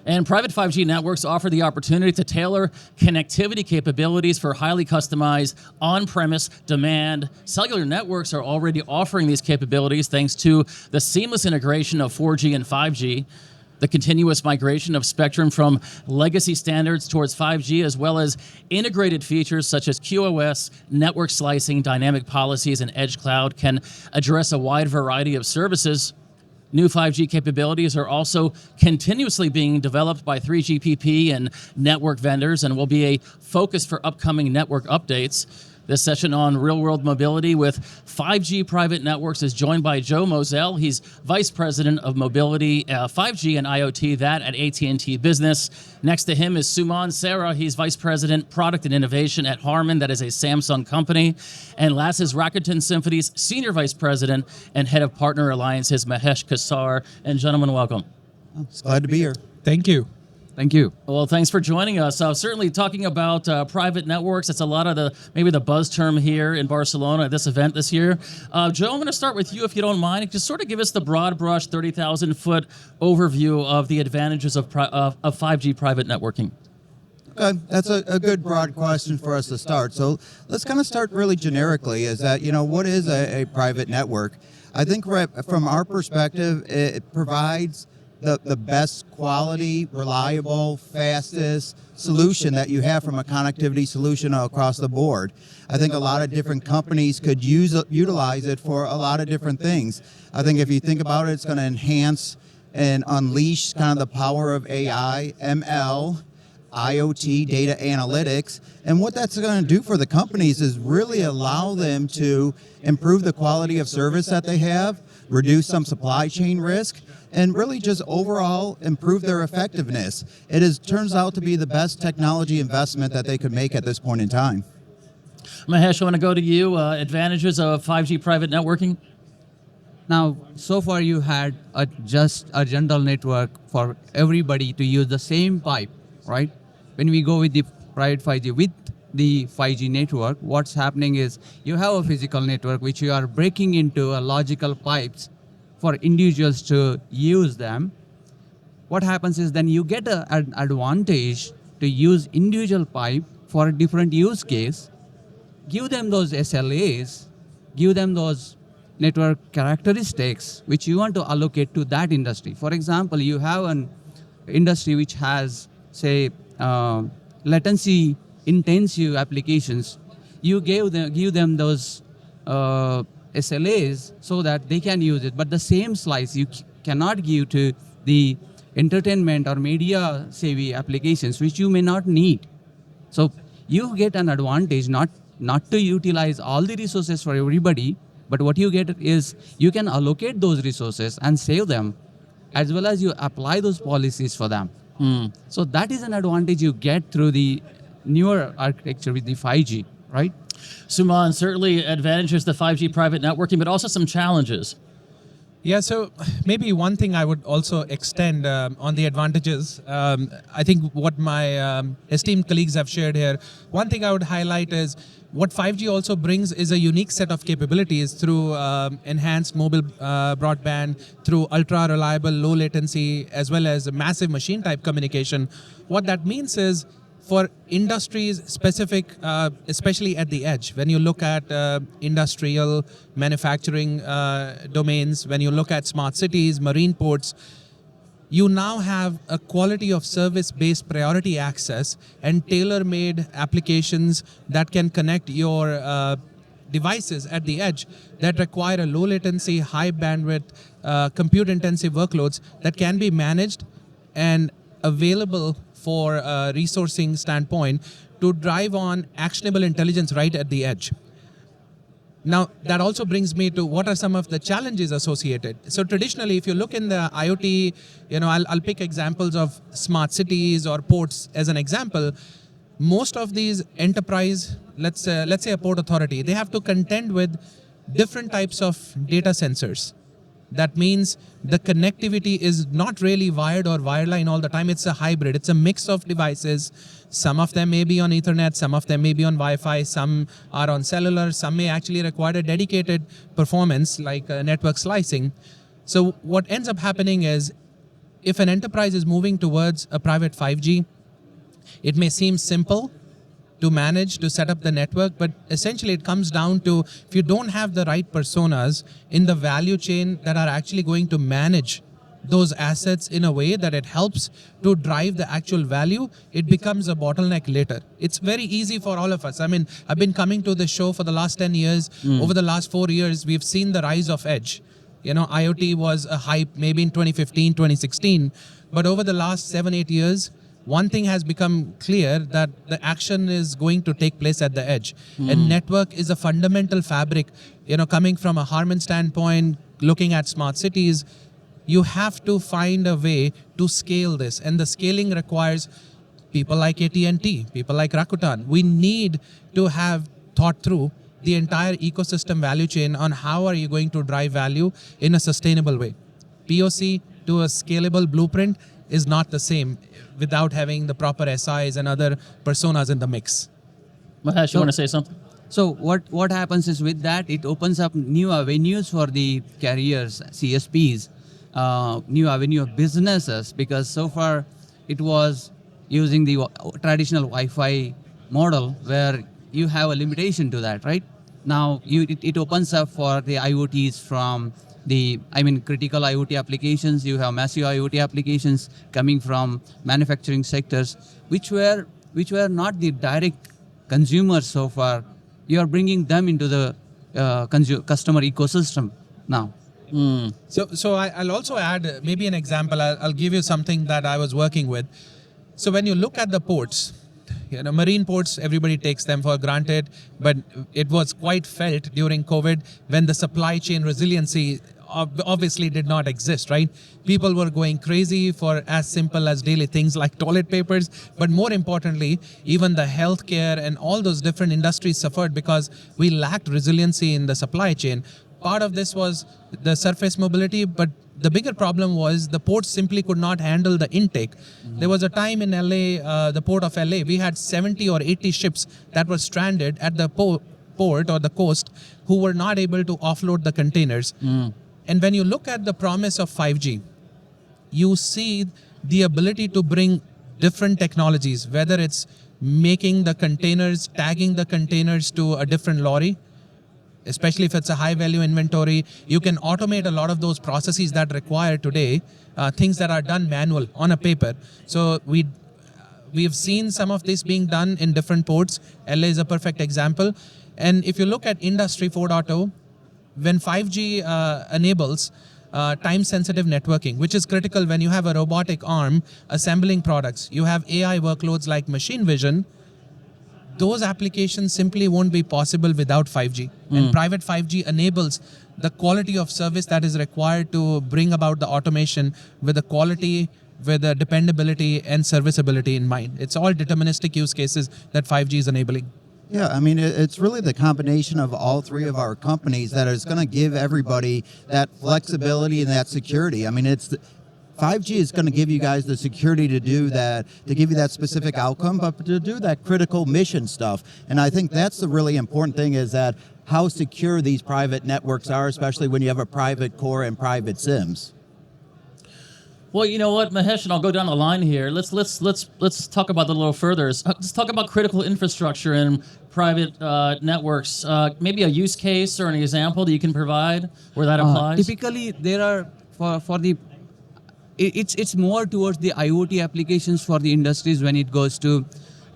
And private 5G networks offer the opportunity to tailor connectivity capabilities for highly customized on-premise demand. Cellular networks are already offering these capabilities thanks to the seamless integration of 4G and 5G, the continuous migration of spectrum from legacy standards towards 5G, as well as integrated features such as QoS, network slicing, dynamic policies, and edge cloud can address a wide variety of services. New 5G capabilities are also continuously being developed by 3GPP and network vendors and will be a focus for upcoming network updates. This session on real-world mobility with 5G private networks is joined by Joe Moselle. He's Vice President of Mobility, 5G and IoT, that at AT&T Business. Next to him is Suman Sarah. He's Vice President, Product and Innovation at Harman, that is a Samsung company. And last is Rakuten Symphony's Senior Vice President and Head of Partner Alliances, Mahesh Kasar. And gentlemen, welcome. Glad to be here. Thank you. Thank you. Well, thanks for joining us. Certainly talking about private networks. It's a lot of maybe the buzz term here in Barcelona at this event this year. Joe, I'm going to start with you, if you don't mind. Just sort of give us the broad brush, 30,000-foot overview of the advantages of 5G private networking. Okay, that's a good broad question for us to start. So let's kind of start really generically, is that, what is a private network? I think from our perspective, it provides the best quality, reliable, fastest solution that you have from a connectivity solution across the board. I think a lot of different companies could utilize it for a lot of different things. I think if you think about it, it's going to enhance and unleash kind of the power of AI, ML, IoT, data analytics. And what that's going to do for the companies is really allow them to improve the quality of service that they have, reduce some supply chain risk, and really just overall improve their effectiveness. It turns out to be the best technology investment that they could make at this point in time. Mahesh, I want to go to you. Advantages of 5G private networking? Now, so far you had just a general network for everybody to use the same pipe, right? When we go with the private 5G, with the 5G network, what's happening is you have a physical network which you are breaking into a logical pipes for individuals to use them. What happens is then you get an advantage to use individual pipe for a different use case, give them those SLAs, give them those network characteristics which you want to allocate to that industry. For example, you have an industry which has, say, latency intensive applications. You give them those SLAs so that they can use it, but the same slice you cannot give to the entertainment or media savvy applications which you may not need. So you get an advantage not to utilize all the resources for everybody, but what you get is you can allocate those resources and save them, as well as you apply those policies for them. So that is an advantage you get through the newer architecture with the 5G, right? Suman, certainly advantages to 5G private networking, but also some challenges. Yeah, so maybe one thing I would also extend on the advantages, I think what my esteemed colleagues have shared here, one thing I would highlight is what 5G also brings is a unique set of capabilities through enhanced mobile broadband, through ultra-reliable, low latency, as well as massive machine type communication. What that means is for industries specific, especially at the edge, when you look at industrial manufacturing domains, when you look at smart cities, marine ports, you now have a quality of service-based priority access and tailor-made applications that can connect your devices at the edge that require a low latency, high bandwidth, compute-intensive workloads that can be managed and available for a resourcing standpoint to drive on actionable intelligence right at the edge. Now, that also brings me to what are some of the challenges associated. So traditionally, if you look in the IoT, I'll pick examples of smart cities or ports as an example. Most of these enterprise, let's say a port authority, they have to contend with different types of data sensors. That means the connectivity is not really wired or wireline all the time. It's a hybrid. It's a mix of devices. Some of them may be on Ethernet, some of them may be on Wi-Fi, some are on cellular, some may actually require a dedicated performance like network slicing. So what ends up happening is if an enterprise is moving towards a private 5G, it may seem simple to manage, to set up the network, but essentially it comes down to if you don't have the right personas in the value chain that are actually going to manage those assets in a way that it helps to drive the actual value, it becomes a bottleneck later. It's very easy for all of us. I mean, I've been coming to the show for the last 10 years. Over the last 4 years, we've seen the rise of edge. You know, IoT was a hype maybe in 2015, 2016, but over the last 7, 8 years, one thing has become clear, that the action is going to take place at the edge. And network is a fundamental fabric. You know, coming from a Harman standpoint, looking at smart cities, you have to find a way to scale this. And the scaling requires people like AT&T, people like Rakuten. We need to have thought through the entire ecosystem value chain on how are you going to drive value in a sustainable way. POC to a scalable blueprint is not the same without having the proper SIs and other personas in the mix. Mahesh, you want to say something? So what happens is with that, it opens up new avenues for the carriers, CSPs, new avenue of businesses, because so far it was using the traditional Wi-Fi model where you have a limitation to that, right? Now it opens up for the IoTs from critical IoT applications. You have massive IoT applications coming from manufacturing sectors, which were not the direct consumers so far. You are bringing them into the customer ecosystem now. So I'll also add maybe an example. I'll give you something that I was working with. So when you look at the ports, you know, marine ports, everybody takes them for granted, but it was quite felt during COVID when the supply chain resiliency obviously did not exist, right? People were going crazy for as simple as daily things like toilet papers, but more importantly, even the healthcare and all those different industries suffered because we lacked resiliency in the supply chain. Part of this was the surface mobility, but the bigger problem was the ports simply could not handle the intake. There was a time in LA, the port of LA, we had 70 or 80 ships that were stranded at the port or the coast who were not able to offload the containers. And when you look at the promise of 5G, you see the ability to bring different technologies, whether it's making the containers, tagging the containers to a different lorry, especially if it's a high value inventory. You can automate a lot of those processes that require today things that are done manual on a paper. So we've seen some of this being done in different ports. LA is a perfect example. And if you look at Industry 4.0, when 5G enables time-sensitive networking, which is critical when you have a robotic arm assembling products, you have AI workloads like machine vision, those applications simply won't be possible without 5G. And private 5G enables the quality of service that is required to bring about the automation with the quality, with the dependability and serviceability in mind. It's all deterministic use cases that 5G is enabling. Yeah, I mean, it's really the combination of all three of our companies that is going to give everybody that flexibility and that security. I mean, 5G is going to give you guys the security to do that, to give you that specific outcome, but to do that critical mission stuff. And I think that's the really important thing, is that how secure these private networks are, especially when you have a private core and private SIMs. Well, you know what, Mahesh, and I'll go down the line here. Let's talk about that a little further. Let's talk about critical infrastructure and private networks. Maybe a use case or an example that you can provide where that applies. Typically, there are for the it's more towards the IoT applications for the industries when it goes to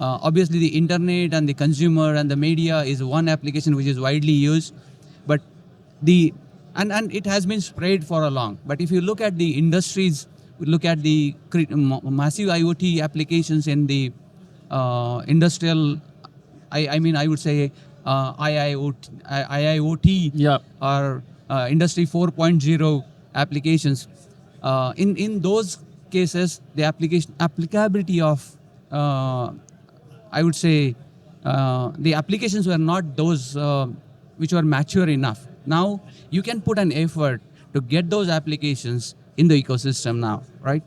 obviously the internet and the consumer and the media is one application which is widely used, but and it has been spread for a long. But if you look at the industries, look at the massive IoT applications in the industrial, I would say IIoT Yep. or Industry 4.0 applications. In those cases, the applicability of, I would say, the applications were not those which were mature enough. Now you can put an effort to get those applications in the ecosystem now, right?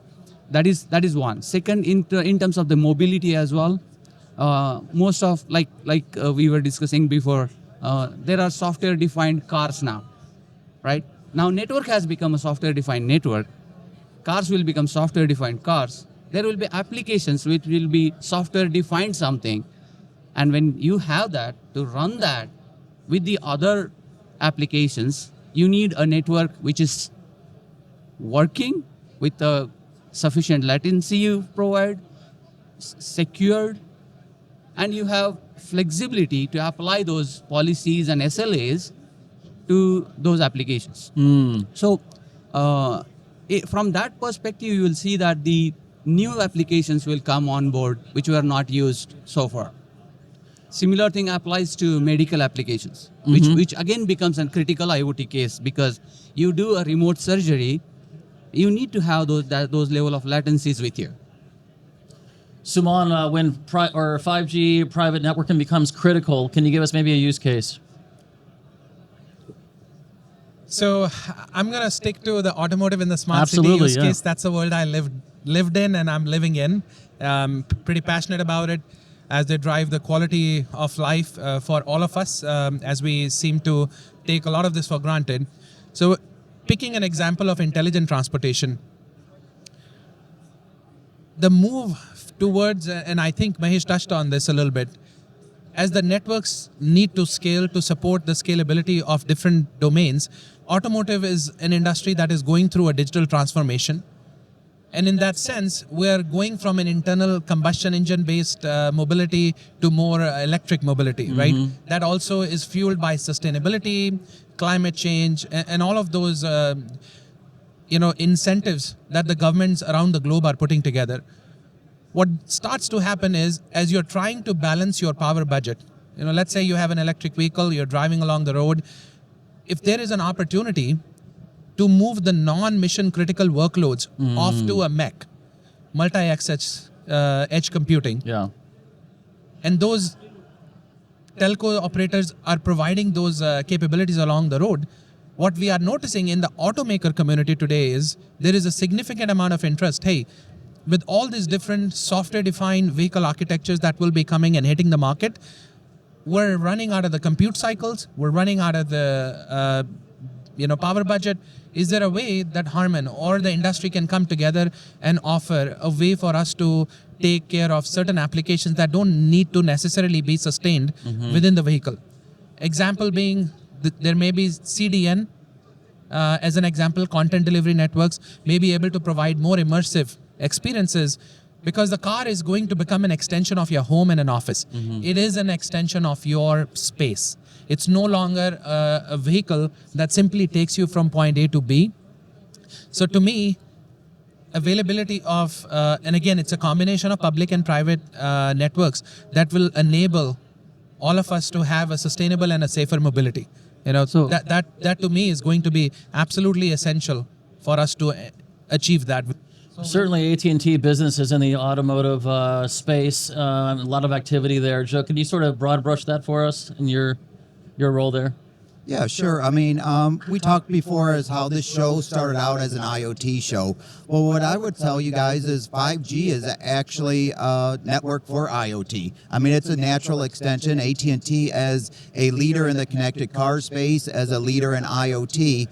That is one. Second, in terms of the mobility as well, most of like we were discussing before, there are software-defined cars now, right? Now network has become a software-defined network. cars will become software-defined cars, there will be applications which will be software-defined something. And when you have that, to run that with the other applications, you need a network which is working with a sufficient latency you provide, secured, and you have flexibility to apply those policies and SLAs to those applications. So from that perspective, you will see that the new applications will come on board which were not used so far. Similar thing applies to medical applications, which again becomes a critical IoT case, because you do a remote surgery, you need to have those level of latencies with you. Suman, when 5G private networking becomes critical, can you give us maybe a use case? So I'm going to stick to the automotive and the smart city Absolutely, use yeah. case. That's the world I lived in and I'm living in. Pretty passionate about it, as they drive the quality of life for all of us, as we seem to take a lot of this for granted. So picking an example of intelligent transportation, the move towards, and I think Mahesh touched on this a little bit, as the networks need to scale to support the scalability of different domains, automotive is an industry that is going through a digital transformation. And in that sense, we're going from an internal combustion engine-based mobility to more electric mobility, right? That also is fueled by sustainability, climate change, and all of those incentives that the governments around the globe are putting together. What starts to happen is, as you're trying to balance your power budget, let's say you have an electric vehicle, you're driving along the road. If there is an opportunity to move the non-mission critical workloads off to a MEC, multi-access edge computing, and those telco operators are providing those capabilities along the road, what we are noticing in the automaker community today is there is a significant amount of interest. Hey, with all these different software-defined vehicle architectures that will be coming and hitting the market, we're running out of the compute cycles, we're running out of the power budget. Is there a way that Harman or the industry can come together and offer a way for us to take care of certain applications that don't need to necessarily be sustained within the vehicle? Example being, there may be CDN, as an example, content delivery networks may be able to provide more immersive experiences, because the car is going to become an extension of your home and an office. It is an extension of your space. It's no longer a vehicle that simply takes you from point A to B. So to me, availability of, and again, it's a combination of public and private networks that will enable all of us to have a sustainable and a safer mobility. So that to me is going to be absolutely essential for us to achieve that. Certainly, AT&T Business is in the automotive space. A lot of activity there. Joe, can you sort of broad brush that for us in your role there? Yeah, sure. I mean, we talked before as how this show started out as an IoT show. Well, what I would tell you guys is 5G is actually a network for IoT. I mean, it's a natural extension. AT&T as a leader in the connected car space, as a leader in IoT,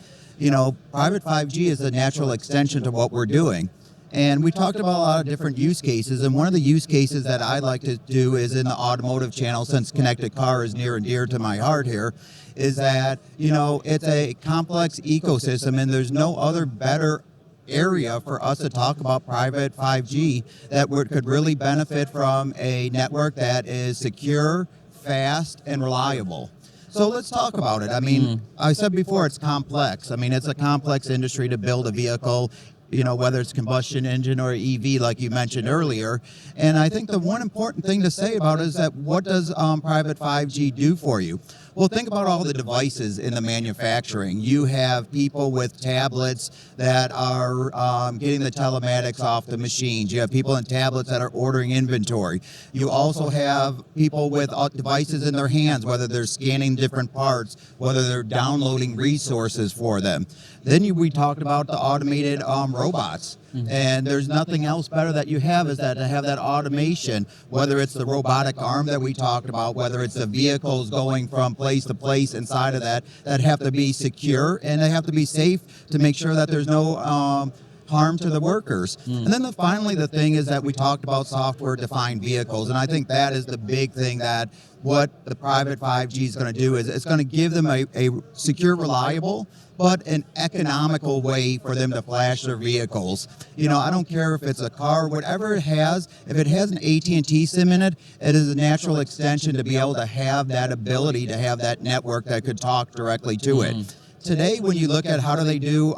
private 5G is a natural extension to what we're doing. And we talked about a lot of different use cases, and one of the use cases that I like to do is in the automotive channel, since connected car is near and dear to my heart here, is that, it's a complex ecosystem, and there's no other better area for us to talk about private 5G that could really benefit from a network that is secure, fast, and reliable. So let's talk about it. I mean, I said before, it's complex. I mean, it's a complex industry to build a vehicle, whether it's combustion engine or EV, like you mentioned earlier. And I think the one important thing to say about it is that what does private 5G do for you? Well, think about all the devices in the manufacturing. You have people with tablets that are getting the telematics off the machines. You have people in tablets that are ordering inventory. You also have people with devices in their hands, whether they're scanning different parts, whether they're downloading resources for them. Then we talked about the automated robots. And there's nothing else better that you have is that to have that automation, whether it's the robotic arm that we talked about, whether it's the vehicles going from place to place inside of that have to be secure and they have to be safe to make sure that there's no harm to the workers. And then finally, the thing is that we talked about software-defined vehicles, and I think that is the big thing that what the private 5G is going to do is it's going to give them a secure, reliable, but an economical way for them to flash their vehicles. You know, I don't care if it's a car, whatever it has, if it has an AT&T SIM in it, it is a natural extension to be able to have that ability to have that network that could talk directly to it. Today, when you look at how do they do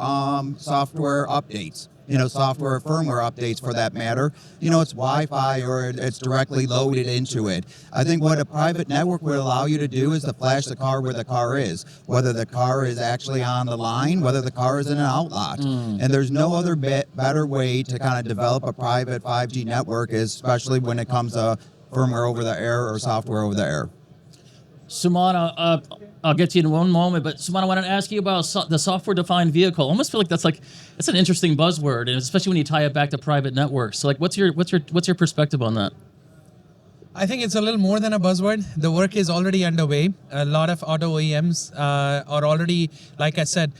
software updates, you know, software firmware updates for that matter, you know, it's Wi-Fi or it's directly loaded into it. I think what a private network would allow you to do is to flash the car where the car is, whether the car is actually on the line, whether the car is in an outlot. And there's no other better way to kind of develop a private 5G network, especially when it comes to firmware over the air or software over the air. Sumana, I'll get to you in one moment, but Sumana, I wanted to ask you about the software-defined vehicle. I almost feel like that's an interesting buzzword, and especially when you tie it back to private networks. So, like, what's your perspective on that? I think it's a little more than a buzzword. The work is already underway. A lot of auto OEMs are already, like I said,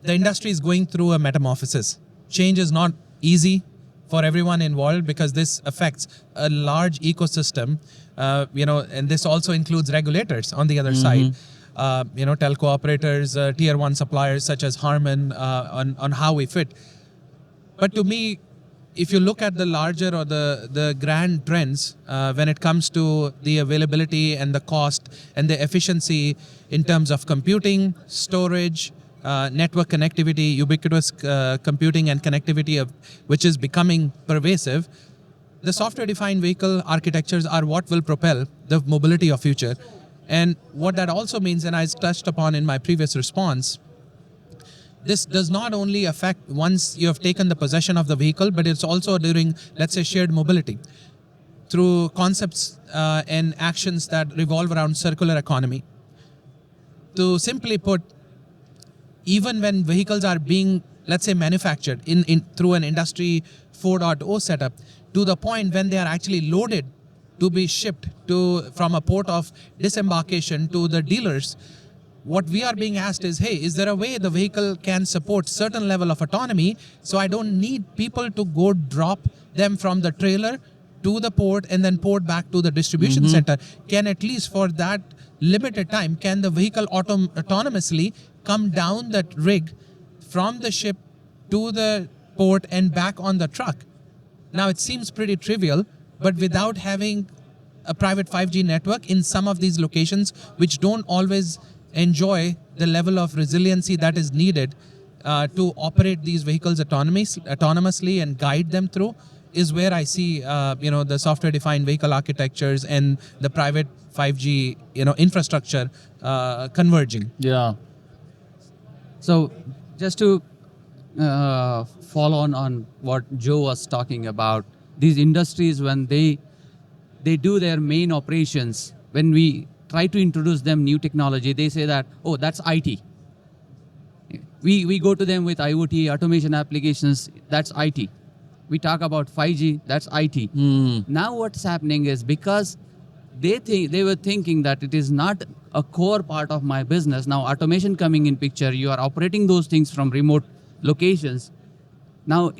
the industry is going through a metamorphosis. Change is not easy for everyone involved because this affects a large ecosystem, and this also includes regulators on the other side. Telco operators, tier one suppliers such as Harman on how we fit. But to me, if you look at the larger or the grand trends when it comes to the availability and the cost and the efficiency in terms of computing, storage, network connectivity, ubiquitous computing and connectivity which is becoming pervasive, the software-defined vehicle architectures are what will propel the mobility of future. And what that also means, and I touched upon in my previous response, this does not only affect once you have taken the possession of the vehicle, but it's also during, let's say, shared mobility through concepts and actions that revolve around circular economy. To simply put, even when vehicles are being, let's say, manufactured through an Industry 4.0 setup, to the point when they are actually loaded to be shipped from a port of disembarkation to the dealers, what we are being asked is, hey, is there a way the vehicle can support certain level of autonomy so I don't need people to go drop them from the trailer to the port and then port back to the distribution center? Can at least for that limited time, can the vehicle autonomously come down that rig from the ship to the port and back on the truck? Now, it seems pretty trivial, but without having a private 5G network in some of these locations, which don't always enjoy the level of resiliency that is needed to operate these vehicles autonomously and guide them through, is where I see the software-defined vehicle architectures and the private 5G infrastructure converging. Yeah. So just to follow on what Joe was talking about, these industries, when they do their main operations, when we try to introduce them new technology, they say that, oh, that's IT. We go to them with IoT, automation applications, that's IT. We talk about 5G, that's IT. Now what's happening is, because they were thinking that it is not a core part of my business, now automation coming in picture, you are operating those things from remote locations. Now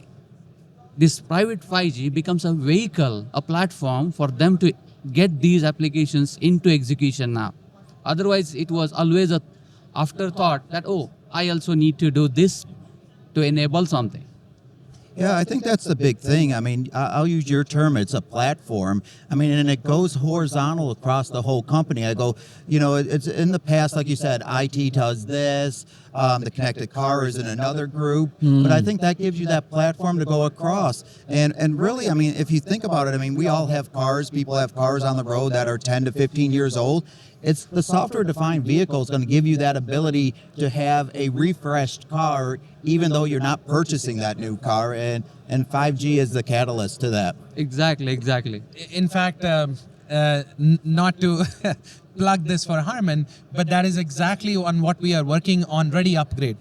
this private 5G becomes a vehicle, a platform for them to get these applications into execution now. Otherwise, it was always an afterthought that, oh, I also need to do this to enable something. Yeah, I think that's the big thing. I mean, I'll use your term, it's a platform. I mean, and it goes horizontal across the whole company. I go, it's in the past, like you said, IT does this, the connected car is in another group, but I think that gives you that platform to go across. And really, I mean, if you think about it, I mean, we all have cars, people have cars on the road that are 10 to 15 years old. It's the software-defined vehicle is going to give you that ability to have a refreshed car, even though you're not purchasing that new car, and 5G is the catalyst to that. Exactly. In fact, not to plug this for Harman, but that is exactly on what we are working on Ready Upgrade.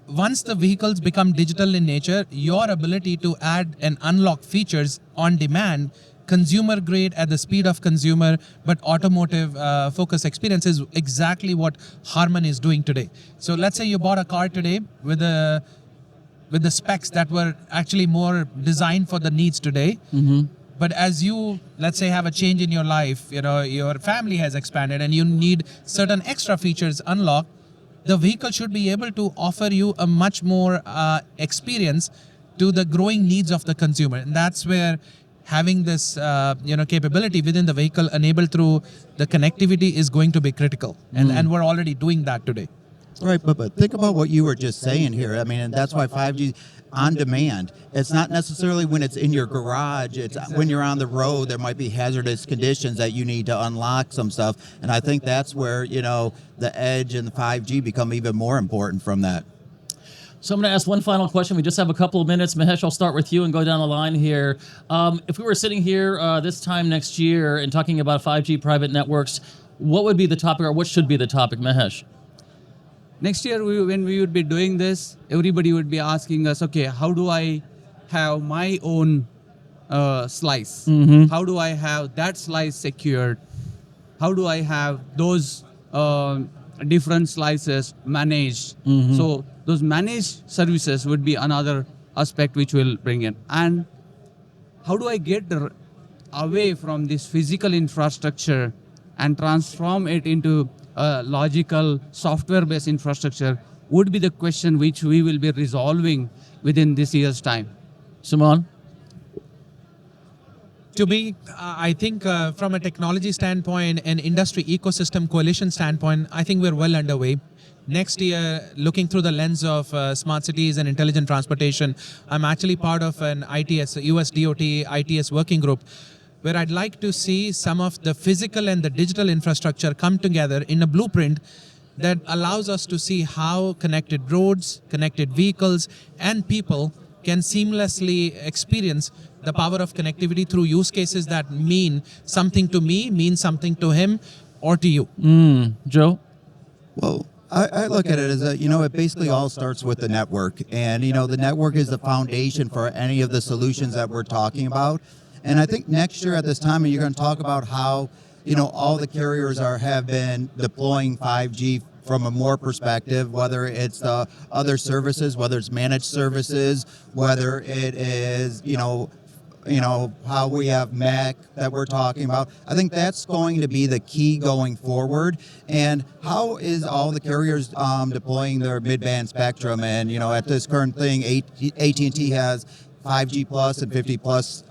Once the vehicles become digital in nature, your ability to add and unlock features on demand, consumer grade at the speed of consumer, but automotive focus experience is exactly what Harman is doing today. So let's say you bought a car today with a with the specs that were actually more designed for the needs today. But as you, let's say, have a change in your life, your family has expanded and you need certain extra features unlocked, the vehicle should be able to offer you a much more experience to the growing needs of the consumer. And that's where having this capability within the vehicle enabled through the connectivity is going to be critical. And we're already doing that today. Right, but think about what you were just saying here. I mean, and that's why 5G on demand. It's not necessarily when it's in your garage. It's when you're on the road. There might be hazardous conditions that you need to unlock some stuff. And I think that's where, the edge and the 5G become even more important from that. So I'm going to ask one final question. We just have a couple of minutes. Mahesh, I'll start with you and go down the line here. If we were sitting here this time next year and talking about 5G private networks, what would be the topic, or what should be the topic, Mahesh? Next year, when we would be doing this, everybody would be asking us, okay, how do I have my own slice? How do I have that slice secured? How do I have those different slices managed? So those managed services would be another aspect which we'll bring in. And how do I get away from this physical infrastructure and transform it into a logical software-based infrastructure would be the question which we will be resolving within this year's time. Suman? To me, I think from a technology standpoint and industry ecosystem coalition standpoint, I think we're well underway. Next year, looking through the lens of smart cities and intelligent transportation, I'm actually part of an ITS, US DOT ITS working group, where I'd like to see some of the physical and the digital infrastructure come together in a blueprint that allows us to see how connected roads, connected vehicles, and people can seamlessly experience the power of connectivity through use cases that mean something to me, mean something to him, or to you. Joe? Well, I look at it as it basically all starts with the network. And, the network is the foundation for any of the solutions that we're talking about. And I think next year at this time, you're going to talk about how, all the carriers have been deploying 5G from a more perspective, whether it's other services, whether it's managed services, whether it is, how we have MEC that we're talking about. I think that's going to be the key going forward. And how is all the carriers deploying their mid-band spectrum? And, at this current thing, AT&T has 5G plus and 50 plus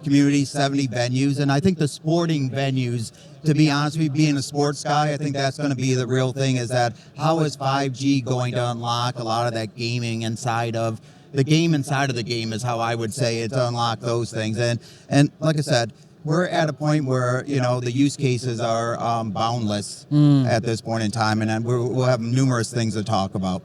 communities, 70 venues. And I think the sporting venues, to be honest with you, being a sports guy, I think that's going to be the real thing, is that how is 5G going to unlock a lot of that gaming inside of the game is how I would say it, to unlock those things. And like I said, we're at a point where, the use cases are boundless at this point in time, and we'll have numerous things to talk about.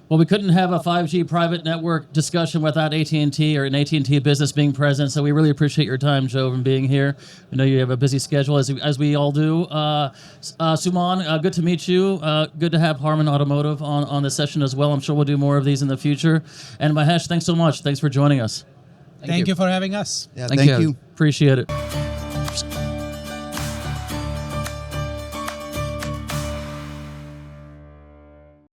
Well, we couldn't have a 5G private network discussion without AT&T or an AT&T business being present, so we really appreciate your time, Joe, and being here. I know you have a busy schedule, as we all do. Suman, good to meet you. Good to have Harman Automotive on the session as well. I'm sure we'll do more of these in the future. And Mahesh, thanks so much. Thanks for joining us. Thank you for having us. Yeah, Thank thank you. you. Appreciate it.